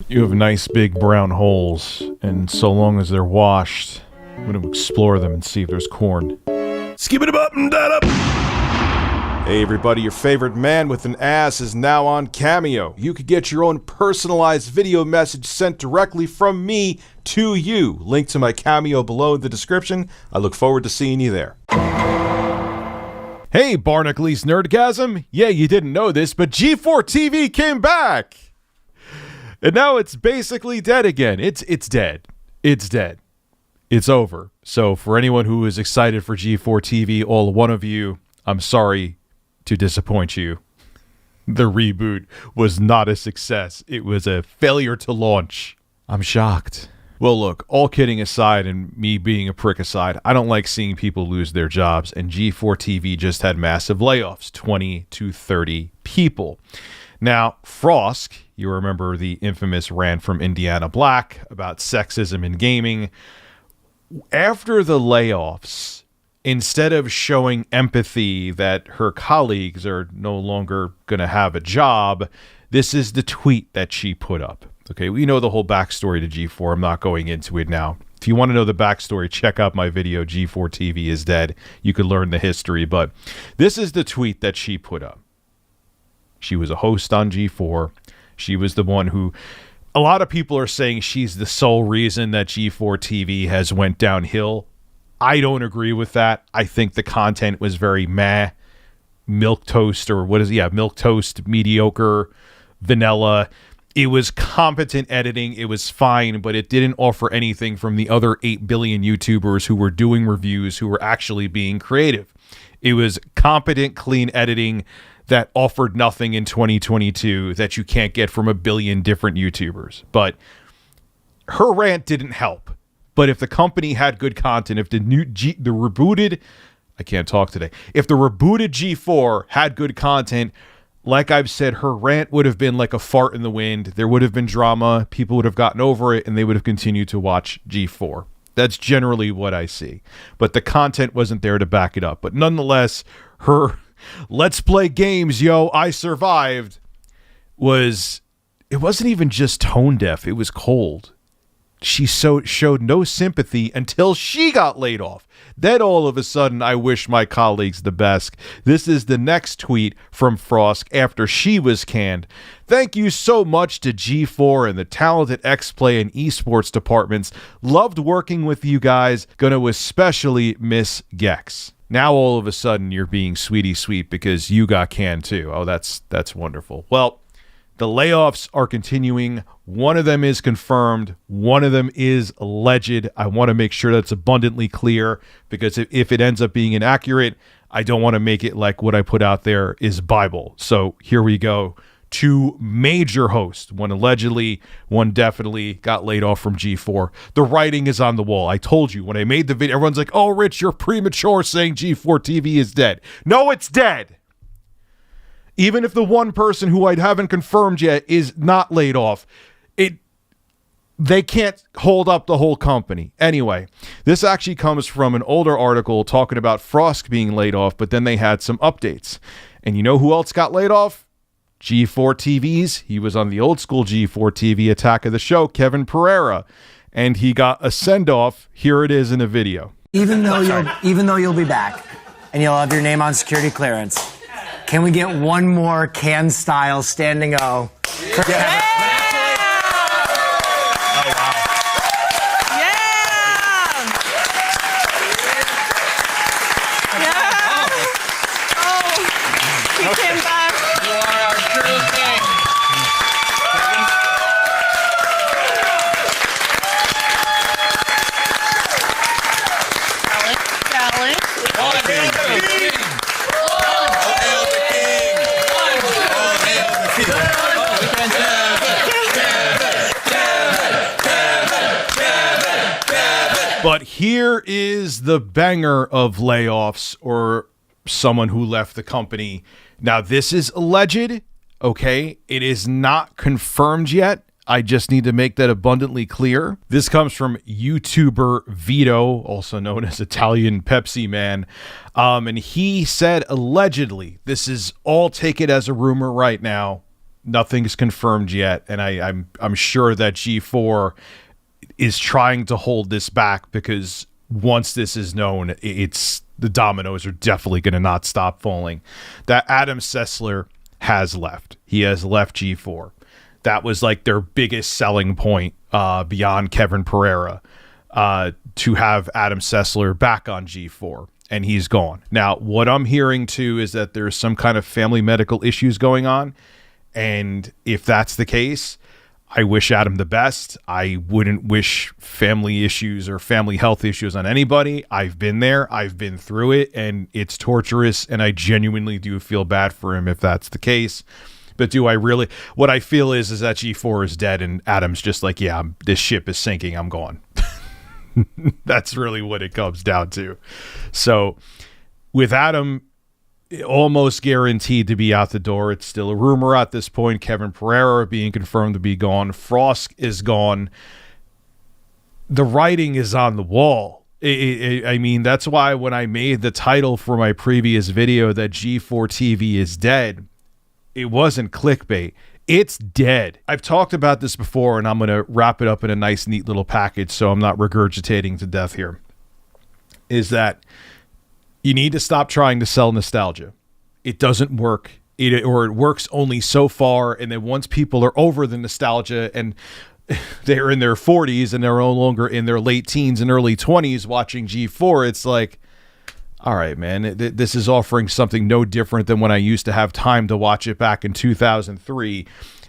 You have nice big brown holes, and so long as they're washed, I'm going to explore them and see if there's corn. Skip it up and that up! Hey everybody, your favorite man with an ass is now on Cameo. You could get your own personalized video message sent directly from me to you. Link to my Cameo below in the description. I look forward to seeing you there. Hey Barnacules Nerdgasm! Yeah, you didn't know this, but G4 TV came back! And now it's basically dead again. It's dead. It's dead. It's over. So for anyone who is excited for G4 TV, all one of you, I'm sorry to disappoint you. The reboot was not a success. It was a failure to launch. I'm shocked. Well, look, all kidding aside and me being a prick aside, I don't like seeing people lose their jobs, and G4 TV just had massive layoffs, 20 to 30 people. Now, Frosk, you remember the infamous rant from Indiana Black about sexism in gaming. After the layoffs, instead of showing empathy that her colleagues are no longer going to have a job, this is the tweet that she put up. Okay, we know the whole backstory to G4. I'm not going into it now. If you want to know the backstory, check out my video, G4 TV is dead. You could learn the history, but this is the tweet that she put up. She was a host on G4. She was the one who, a lot of people are saying she's the sole reason that G4 TV has went downhill. I don't agree with that. I think the content was very meh, milquetoast, mediocre, vanilla. It was competent editing. It was fine, but it didn't offer anything from the other 8 billion YouTubers who were doing reviews, who were actually being creative. It was competent, clean editing that offered nothing in 2022 that you can't get from a billion different YouTubers. But her rant didn't help. But if the company had good content, if the rebooted G4 had good content, like I've said, her rant would have been like a fart in the wind. There would have been drama. People would have gotten over it, and they would have continued to watch G4. That's generally what I see. But the content wasn't there to back it up. But nonetheless, her "let's play games, yo, I survived" it wasn't even just tone deaf. It was cold. She showed no sympathy until she got laid off. Then all of a sudden, I wish my colleagues the best. This is the next tweet from Frosk after she was canned. "Thank you so much to G4 and the talented X-Play and esports departments. Loved working with you guys. Gonna especially miss Gex." Now all of a sudden, you're being sweetie sweet because you got canned too. Oh, that's wonderful. Well, the layoffs are continuing. One of them is confirmed. One of them is alleged. I want to make sure that's abundantly clear because if it ends up being inaccurate, I don't want to make it like what I put out there is Bible. So here we go. 2 major hosts, one allegedly, one definitely got laid off from G4. The writing is on the wall. I told you when I made the video, everyone's like, "Oh, Rich, you're premature saying G4 TV is dead." No, it's dead. Even if the one person who I haven't confirmed yet is not laid off, they can't hold up the whole company. Anyway, this actually comes from an older article talking about Frosk being laid off, but then they had some updates. And you know who else got laid off? G4 TVs. He was on the old school G4 TV Attack of the Show, Kevin Pereira. And he got a send-off. Here it is in a video. Even though you'll be back and you'll have your name on security clearance, can we get one more can-style standing O for Kevin? But here is the banger of layoffs or someone who left the company. Now, this is alleged, okay? It is not confirmed yet. I just need to make that abundantly clear. This comes from YouTuber Vito, also known as Italian Pepsi Man. And he said, allegedly, this is all take it as a rumor right now. Nothing's confirmed yet, and I'm sure that G4 is trying to hold this back, because once this is known, it's the dominoes are definitely going to not stop falling. That Adam Sessler has left. He has left G4. That was like their biggest selling point beyond Kevin Pereira, to have Adam Sessler back on G4, and he's gone. Now, what I'm hearing too is that there's some kind of family medical issues going on, and if that's the case, I wish Adam the best. I wouldn't wish family issues or family health issues on anybody. I've been there. I've been through it, and it's torturous, and I genuinely do feel bad for him if that's the case. But do I really? What I feel is that G4 is dead, and Adam's just like, yeah, this ship is sinking. I'm gone. That's really what it comes down to. So with Adam almost guaranteed to be out the door, it's still a rumor at this point. Kevin Pereira being confirmed to be gone. Frost is gone. The writing is on the wall. I mean, that's why when I made the title for my previous video that G4 TV is dead, it wasn't clickbait. It's dead. I've talked about this before, and I'm going to wrap it up in a nice, neat little package so I'm not regurgitating to death here, is that you need to stop trying to sell nostalgia. It doesn't work. It works only so far, and then once people are over the nostalgia and they're in their 40s and they're no longer in their late teens and early 20s watching G4, it's like, all right, man, this is offering something no different than when I used to have time to watch it back in 2003.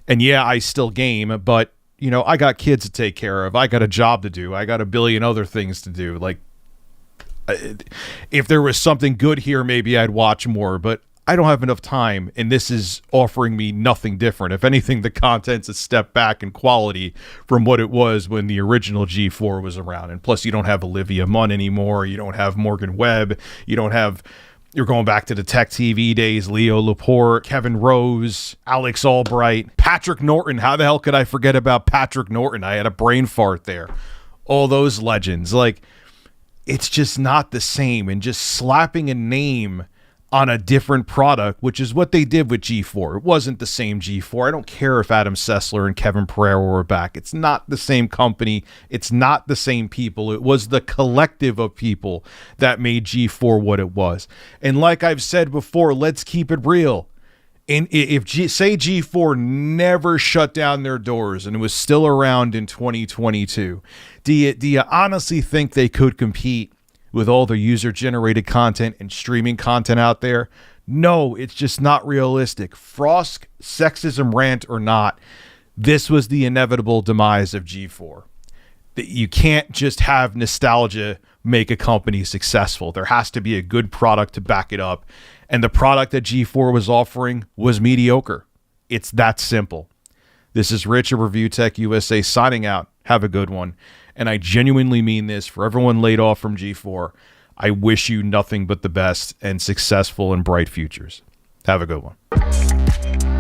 And yeah, I still game, but, you know, I got kids to take care of. I got a job to do. I got a billion other things to do. Like, if there was something good here, maybe I'd watch more, but I don't have enough time, and this is offering me nothing different. If anything, the content's a step back in quality from what it was when the original G4 was around. And plus, you don't have Olivia Munn anymore. You don't have Morgan Webb. You're going back to the Tech TV days, Leo Laporte, Kevin Rose, Alex Albright, Patrick Norton. How the hell could I forget about Patrick Norton? I had a brain fart there. All those legends. Like, it's just not the same, and just slapping a name on a different product, which is what they did with G4. It wasn't the same G4. I don't care if Adam Sessler and Kevin Pereira were back. It's not the same company. It's not the same people. It was the collective of people that made G4 what it was. And like I've said before, let's keep it real. And if G4 never shut down their doors and it was still around in 2022, do you honestly think they could compete with all the user-generated content and streaming content out there? No, it's just not realistic. Frost, sexism rant or not, this was the inevitable demise of G4. You can't just have nostalgia make a company successful. There has to be a good product to back it up. And the product that G4 was offering was mediocre. It's that simple. This is Rich of Review Tech USA signing out. Have a good one. And I genuinely mean this for everyone laid off from G4. I wish you nothing but the best and successful and bright futures. Have a good one.